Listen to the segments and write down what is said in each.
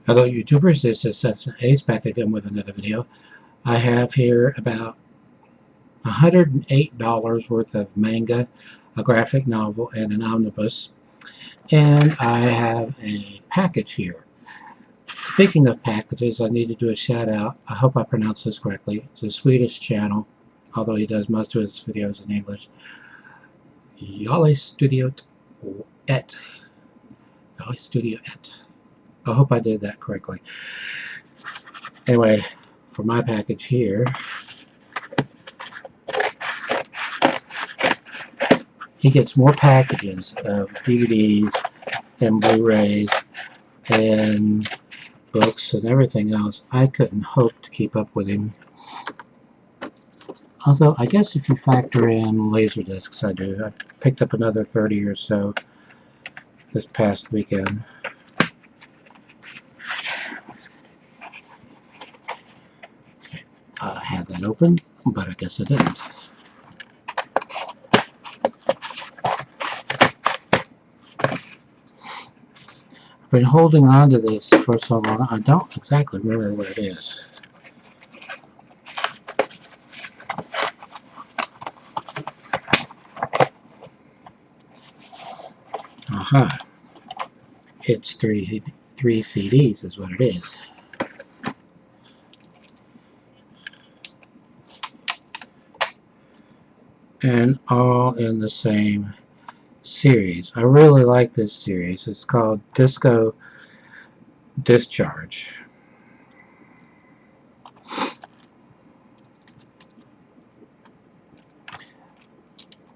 Hello YouTubers, this is Cessnaace back again with another video. I have here about $108 worth of manga, a graphic novel, and an omnibus. And I have a package here. Speaking of packages, I need to do a shout out. I hope I pronounced this correctly. It's a Swedish channel, although he does most of his videos in English. Shoutout. I hope I did that correctly. Anyway, for my package here, he gets more packages of DVDs and Blu-rays and books and everything else. I couldn't hope to keep up with him. Although, I guess if you factor in Laserdiscs, I do. I picked up another 30 or so this past weekend. I had that open, but I guess I didn't. I've been holding on to this for so long, I don't exactly remember what it is. Aha. It's three CDs is what it is. And all in the same series. I really like this series. It's called Disco Discharge.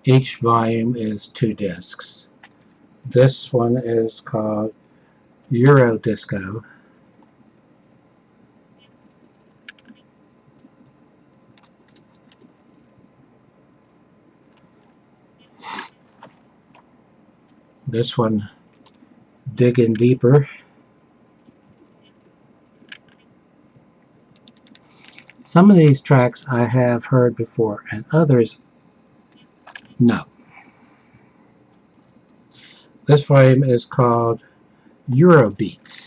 Each volume is 2 discs. This one is called Euro Disco. This one, Digging Deeper. Some of these tracks I have heard before, and others, no. This volume is called Eurobeats.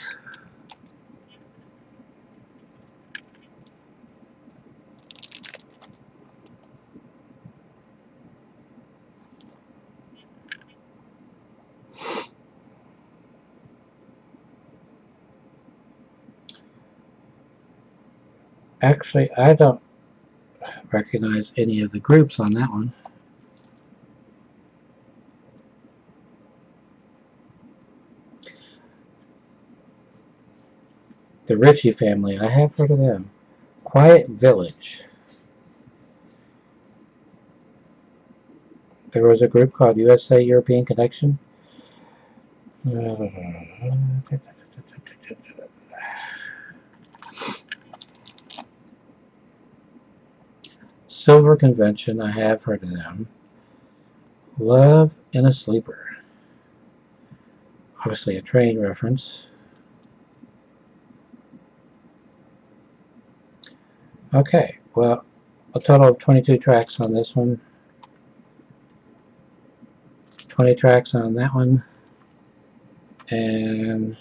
Actually, I don't recognize any of the groups on that one. The Ritchie family, I have heard of them. Quiet Village. There was a group called USA European Connection. Silver Convention, I have heard of them. Love in a Sleeper. Obviously a train reference. Okay, well, a total of 22 tracks on this one. 20 tracks on that one. And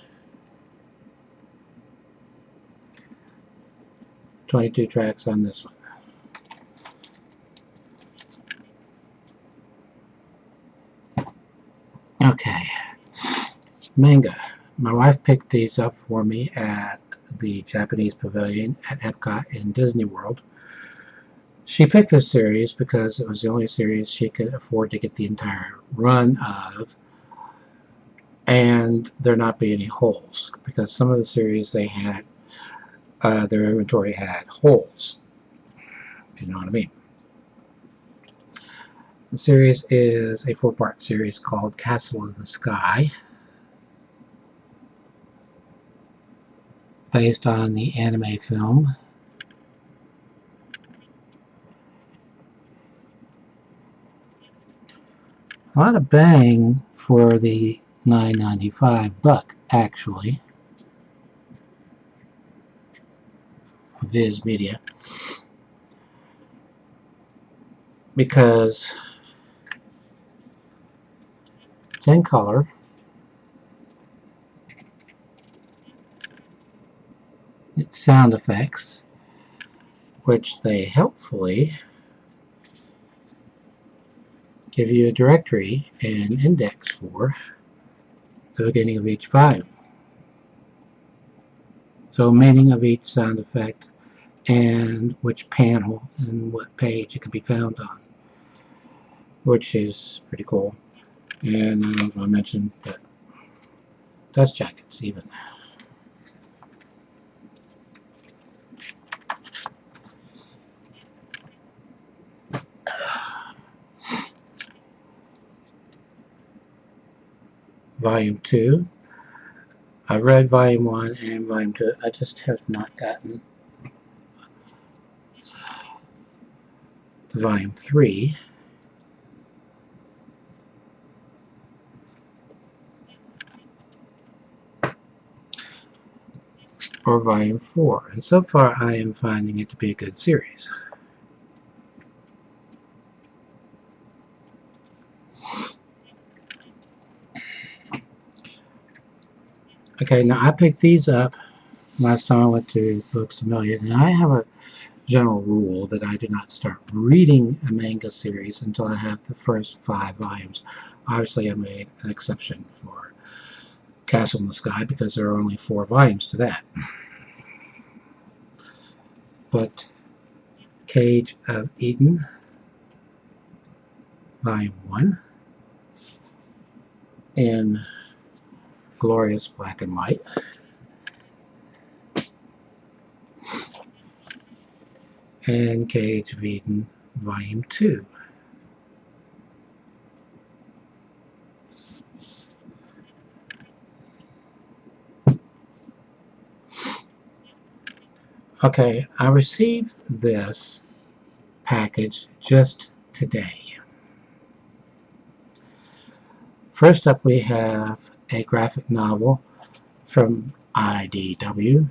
22 tracks on this one. Okay, Manga. My wife picked these up for me at the Japanese Pavilion at Epcot in Disney World. She picked this series because it was the only series she could afford to get the entire run of, and there not be any holes, because some of the series they had, their inventory had holes, if you know what I mean. The series is a 4-part series called Castle in the Sky, based on the anime film. A lot of bang for the $9.95 buck, actually. Viz Media. Because it's in color. sound effects, which they helpfully give you a directory and index for the beginning of each volume. So meaning of each sound effect and which panel and what page it can be found on, which is pretty cool. And I don't know if I mentioned, but dust jackets even. Volume 2. I've read Volume 1 and Volume 2. I just have not gotten to Volume 3. Or Volume 4. And so far I am finding it to be a good series. Okay, now I picked these up last time I went to Books A Million, and I have a general rule that I do not start reading a manga series until I have the first 5 volumes. Obviously I made an exception for Castle in the Sky because there are only 4 volumes to that. But Cage of Eden, Volume 1, in glorious black and white. And Cage of Eden, Volume 2. Okay, I received this package just today. First up we have a graphic novel from IDW.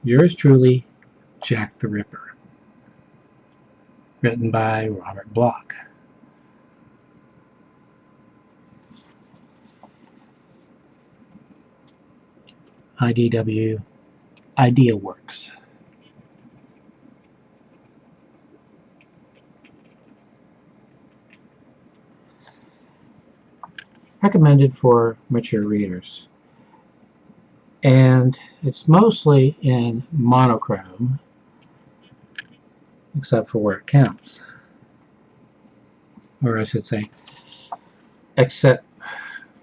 Yours truly, Jack the Ripper. Written by Robert Bloch. IDW Idea Works. Recommended for mature readers. And it's mostly in monochrome, except for where it counts. Or I should say, except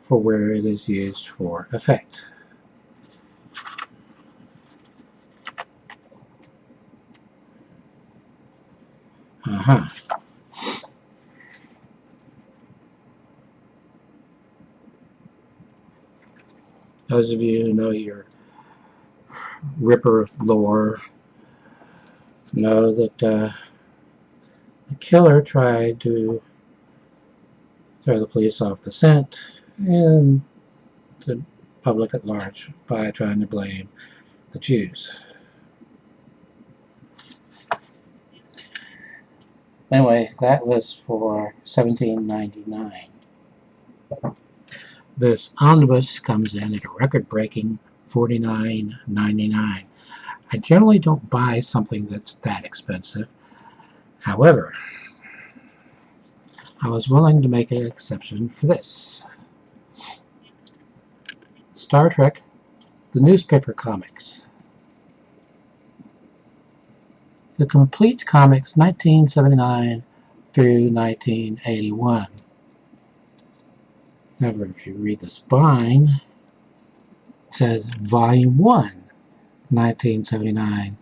for where it is used for effect. Those of you who know your Ripper lore know that the killer tried to throw the police off the scent and the public at large by trying to blame the Jews. Anyway, that was for $17.99. This omnibus comes in at a record-breaking $49.99. I generally don't buy something that's that expensive. However, I was willing to make an exception for this. Star Trek, the newspaper comics. The complete comics 1979 through 1981. However, if you read the spine, it says Volume 1, 1979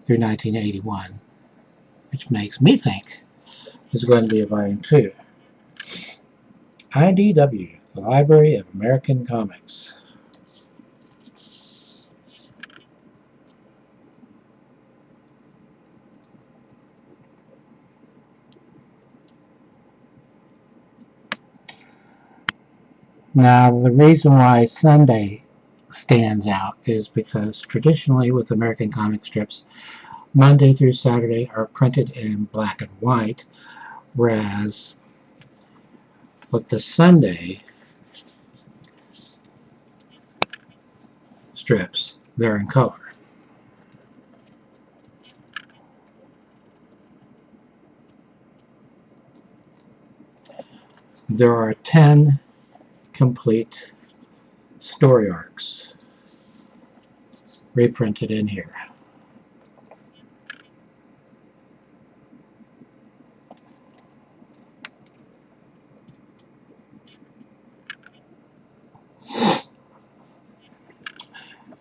through 1981, which makes me think there's going to be a Volume 2. IDW, the Library of American Comics. Now, the reason why Sunday stands out is because traditionally with American comic strips, Monday through Saturday are printed in black and white, whereas with the Sunday strips, they're in color. There are 10 complete story arcs reprinted in here.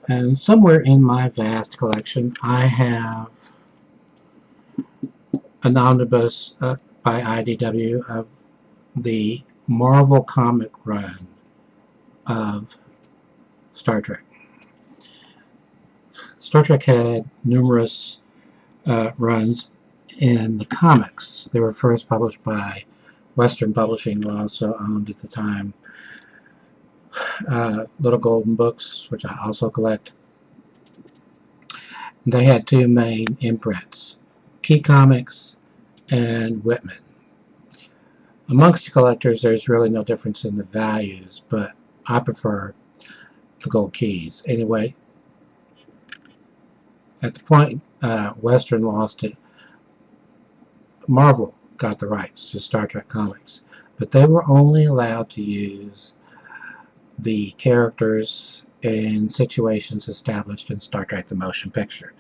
And somewhere in my vast collection, I have an omnibus by IDW of the Marvel comic run of Star Trek. Star Trek had numerous runs in the comics. They were first published by Western Publishing, who also owned at the time Little Golden Books, which I also collect. They had two main imprints, Key Comics and Whitman. Amongst collectors, there's really no difference in the values, but I prefer the gold keys. Anyway, at the point Western lost it, Marvel got the rights to Star Trek comics, but they were only allowed to use the characters in situations established in Star Trek the Motion Picture.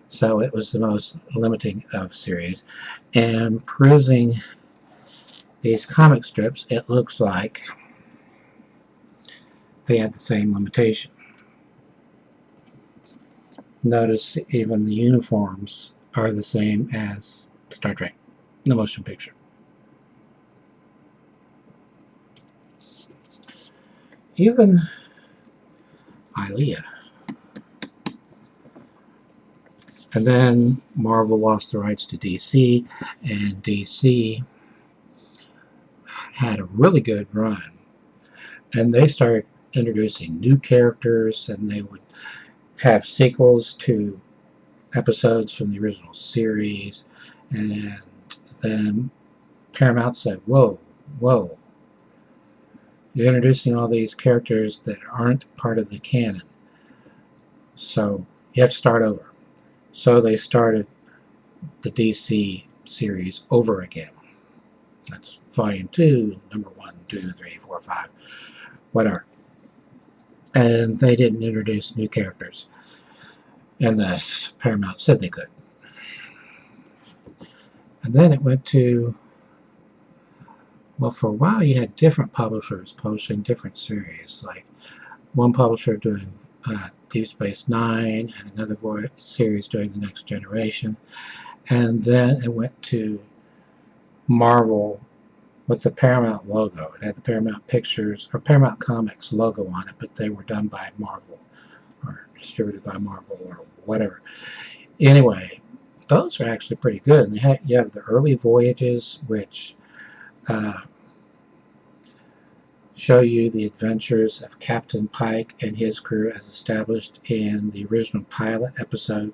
So it was the most limiting of series. And perusing these comic strips, it looks like they had the same limitation. Notice even the uniforms are the same as Star Trek the Motion Picture. Even Ilea. And then Marvel lost the rights to DC, and DC had a really good run. And they started introducing new characters, and they would have sequels to episodes from the original series. And then Paramount said, whoa, you're introducing all these characters that aren't part of the canon, so you have to start over. So they started the DC series over again. That's volume 2, number 1, 2, 3, 4, 5, whatever. And they didn't introduce new characters unless Paramount said they could. And then it went to, well, for a while you had different publishers publishing different series, like one publisher doing Deep Space Nine and another series doing The Next Generation. And then it went to Marvel with the Paramount logo. It had the Paramount Pictures or Paramount Comics logo on it, but they were done by Marvel or distributed by Marvel or whatever. Anyway, those are actually pretty good. And you have the early voyages, which show you the adventures of Captain Pike and his crew as established in the original pilot episode.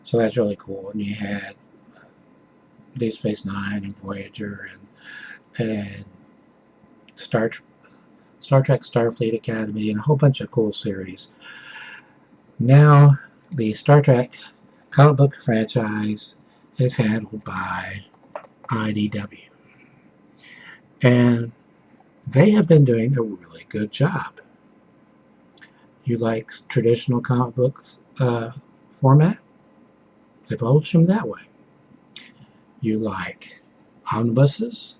So that's really cool. And you had Deep Space Nine and Voyager and Star Trek Starfleet Academy and a whole bunch of cool series. Now the Star Trek comic book franchise is handled by IDW. And they have been doing a really good job. You like traditional comic books format? They publish them that way. You like omnibuses?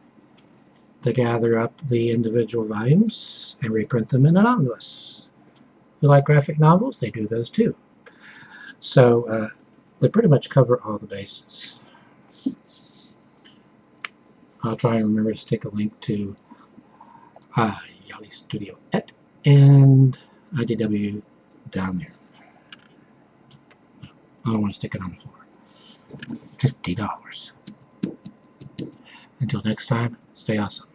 They gather up the individual volumes and reprint them in an omnibus. You like graphic novels? They do those too. So they pretty much cover all the bases. I'll try and remember to stick a link to Yali Studio Et and IDW down there. I don't want to stick it on the floor. $50. Until next time, stay awesome.